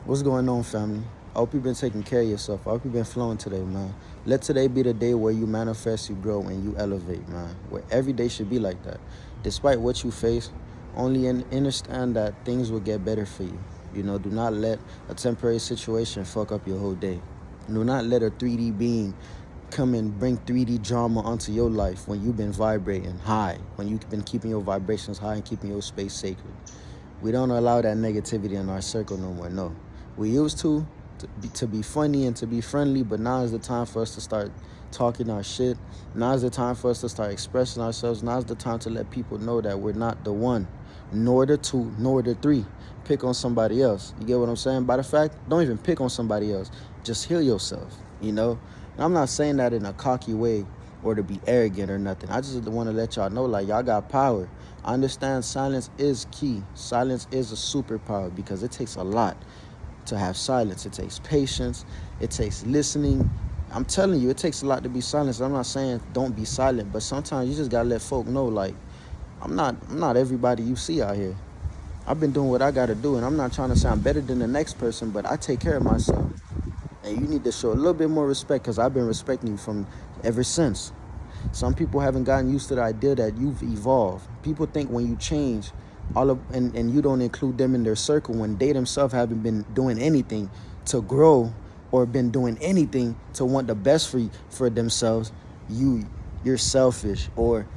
What's going on, family? I hope you've been taking care of yourself. I hope you've been flowing today, man. Let today be the day where you manifest, you grow, and you elevate, man. Where every day should be like that. Despite what you face, understand that things will get better for you. Do not let a temporary situation fuck up your whole day. Do not let a 3D being come and bring 3D drama onto your life when you've been vibrating high, when you've been keeping your vibrations high and keeping your space sacred. We don't allow that negativity in our circle no more, no. We used to be funny and to be friendly, but now is the time for us to start talking our shit. Now is the time for us to start expressing ourselves. Now is the time to let people know that we're not the one, nor the two, nor the three. Pick on somebody else. You get what I'm saying? By the fact, don't even pick on somebody else. Just heal yourself, And I'm not saying that in a cocky way or to be arrogant or nothing. I just want to let y'all know, like, y'all got power. I understand silence is key. Silence is a superpower because it takes a lot to have silence. It takes patience. It takes listening. I'm telling you, it takes a lot to be silent. I'm not saying don't be silent, but sometimes you just gotta let folk know, like, I'm not everybody you see out here. I've been doing what I gotta do, and I'm not trying to sound better than the next person, but I take care of myself. And you need to show a little bit more respect because I've been respecting you from ever since. Some people haven't gotten used to the idea that you've evolved. People think when you change, and you don't include them in their circle when they themselves haven't been doing anything to grow or been doing anything to want the best for themselves, you're selfish or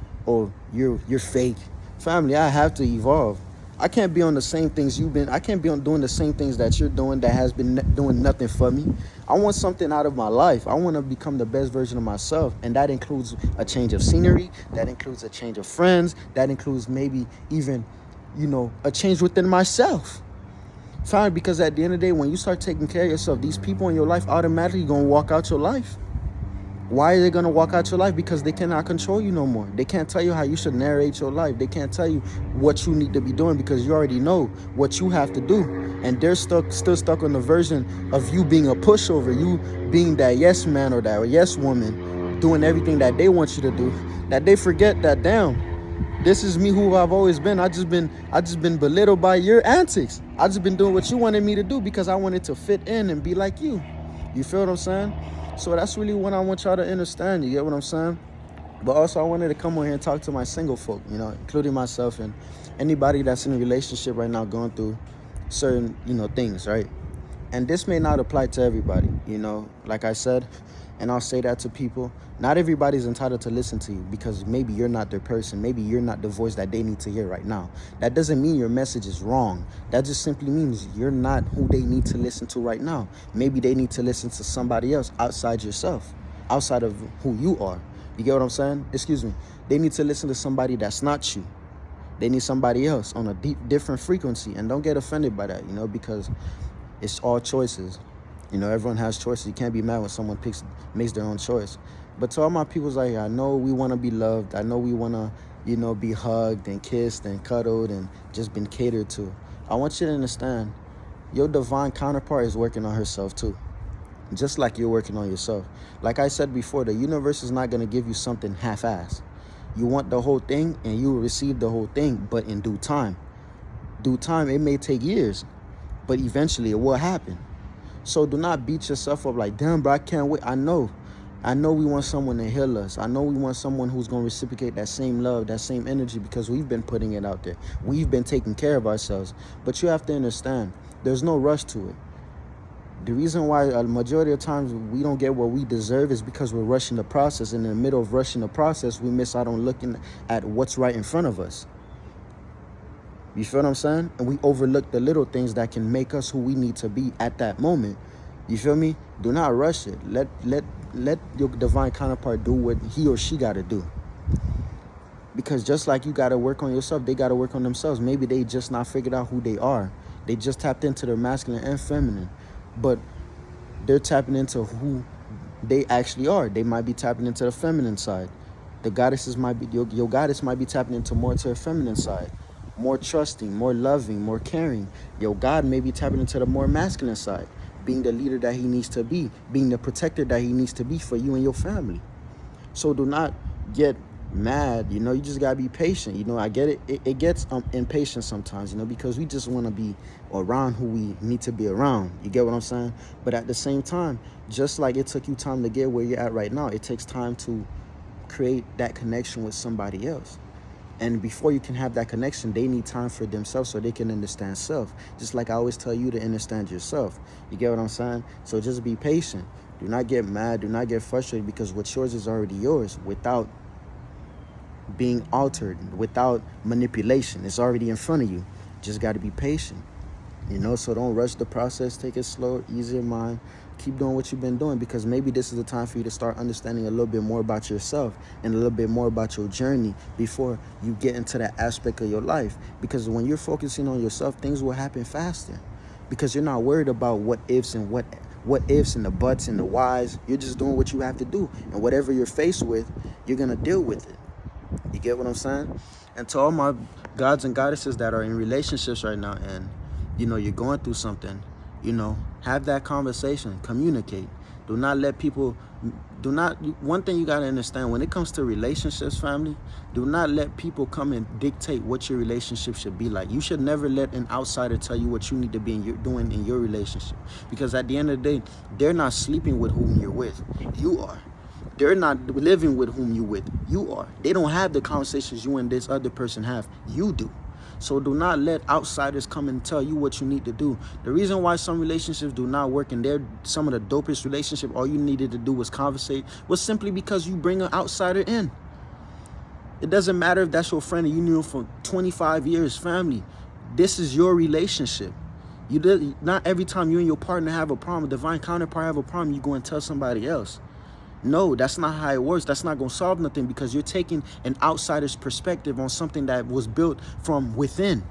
you're fake. Family, I have to evolve. I can't be on the same things you've been. I can't be on doing the same things that you're doing that has been doing nothing for me. I want something out of my life. I want to become the best version of myself. And that includes a change of scenery. That includes a change of friends. That includes maybe even, a change within myself. Fine, because at the end of the day, when you start taking care of yourself, these people in your life automatically going to walk out your life. Why are they going to walk out your life? Because they cannot control you no more. They can't tell you how you should narrate your life. They can't tell you what you need to be doing because you already know what you have to do. And they're still stuck on the version of you being a pushover, you being that yes man or that yes woman, doing everything that they want you to do, that they forget that, damn, this is me who I've always been. I just been belittled by your antics. I just been doing what you wanted me to do because I wanted to fit in and be like you. You feel what I'm saying? So that's really what I want y'all to understand. You get what I'm saying? But also I wanted to come on here and talk to my single folk, including myself and anybody that's in a relationship right now going through certain, things, right? And this may not apply to everybody, like I said, and I'll say that to people. Not everybody's entitled to listen to you because maybe you're not their person. Maybe you're not the voice that they need to hear right now. That doesn't mean your message is wrong. That just simply means you're not who they need to listen to right now. Maybe they need to listen to somebody else outside yourself, outside of who you are. You get what I'm saying? Excuse me. They need to listen to somebody that's not you. They need somebody else on a different frequency. And don't get offended by that, because it's all choices. Everyone has choices. You can't be mad when someone makes their own choice. But to all my peoples out here, I know we want to be loved. I know we want to, be hugged and kissed and cuddled and just been catered to. I want you to understand, your divine counterpart is working on herself too. Just like you're working on yourself. Like I said before, the universe is not going to give you something half-assed. You want the whole thing and you will receive the whole thing, but in due time. Due time, it may take years, but eventually it will happen. So do not beat yourself up like, damn, bro, I can't wait. I know we want someone to heal us. I know we want someone who's going to reciprocate that same love, that same energy, because we've been putting it out there. We've been taking care of ourselves. But you have to understand, there's no rush to it. The reason why a majority of times we don't get what we deserve is because we're rushing the process. And in the middle of rushing the process, we miss out on looking at what's right in front of us. You feel what I'm saying? And we overlook the little things that can make us who we need to be at that moment. You feel me? Do not rush it. Let your divine counterpart do what he or she got to do. Because just like you got to work on yourself, they got to work on themselves. Maybe they just not figured out who they are. They just tapped into their masculine and feminine. But they're tapping into who they actually are. They might be tapping into the feminine side. The goddesses might be, your goddess might be tapping into more to her feminine side. More trusting, more loving, more caring. Your God may be tapping into the more masculine side, being the leader that he needs to be, being the protector that he needs to be for you and your family. So do not get mad, you know, you just gotta be patient. You know, I get it. It gets impatient sometimes, you know, because we just want to be around who we need to be around. You get what I'm saying? But at the same time, just like it took you time to get where you're at right now, it takes time to create that connection with somebody else. And before you can have that connection, they need time for themselves so they can understand self. Just like I always tell you to understand yourself. You get what I'm saying? So just be patient. Do not get mad. Do not get frustrated, because what's yours is already yours without being altered, without manipulation. It's already in front of you. Just got to be patient. You know, so don't rush the process. Take it slow, easy in mind. Keep doing what you've been doing, because maybe this is the time for you to start understanding a little bit more about yourself and a little bit more about your journey before you get into that aspect of your life. Because when you're focusing on yourself, things will happen faster, because you're not worried about what ifs and what ifs and the buts and the whys. You're just doing what you have to do, and whatever you're faced with, you're gonna deal with it. You get what I'm saying? And to all my gods and goddesses that are in relationships right now, and you know you're going through something, you know, have that conversation, communicate. Do not let people, one thing you got to understand when it comes to relationships, family, do not let people come and dictate what your relationship should be like. You should never let an outsider tell you what you need to be doing in your relationship, because at the end of the day, they're not sleeping with whom you're with. You are. They're not living with whom you with. You are. They don't have the conversations you and this other person have. You do. So do not let outsiders come and tell you what you need to do. The reason why some relationships do not work, and they're some of the dopest relationships, all you needed to do was conversate, was simply because you bring an outsider in. It doesn't matter if that's your friend and you knew him for 25 years, family. This is your relationship. Not every time you and your partner have a problem, divine counterpart have a problem, you go and tell somebody else. No, that's not how it works. That's not going to solve nothing, because you're taking an outsider's perspective on something that was built from within.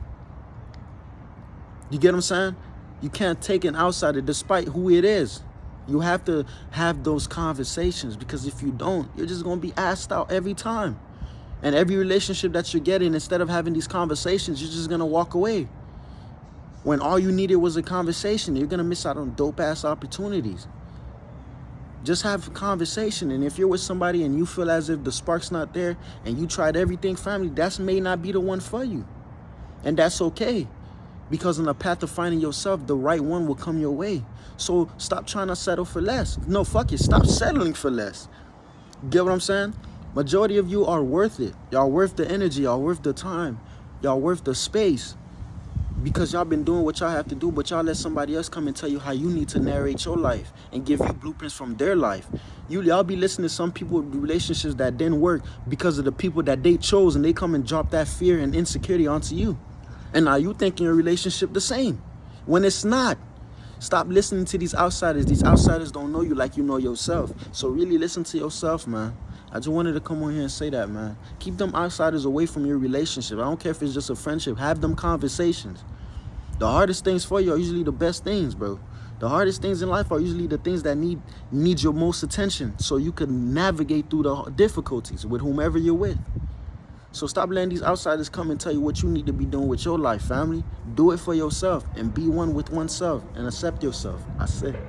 You get what I'm saying? You can't take an outsider despite who it is. You have to have those conversations, because if you don't, you're just going to be asked out every time. And every relationship that you're getting, instead of having these conversations, you're just going to walk away. When all you needed was a conversation, you're going to miss out on dope-ass opportunities. Just have a conversation. And if you're with somebody and you feel as if the spark's not there and you tried everything, family, that may not be the one for you. And that's okay, because on the path of finding yourself, the right one will come your way. So stop trying to settle for less. No, fuck it. Stop settling for less. Get what I'm saying? Majority of you are worth it. Y'all worth the energy. Y'all worth the time. Y'all worth the space. Because y'all been doing what y'all have to do, but y'all let somebody else come and tell you how you need to narrate your life and give you blueprints from their life. Y'all be listening to some people with relationships that didn't work because of the people that they chose, and they come and drop that fear and insecurity onto you. And now you think your relationship the same, when it's not. Stop listening to these outsiders. These outsiders don't know you like you know yourself. So really listen to yourself, man. I just wanted to come on here and say that, man. Keep them outsiders away from your relationship. I don't care if it's just a friendship. Have them conversations. The hardest things for you are usually the best things, bro. The hardest things in life are usually the things that need your most attention, so you can navigate through the difficulties with whomever you're with. So stop letting these outsiders come and tell you what you need to be doing with your life, family. Do it for yourself and be one with oneself and accept yourself. I said.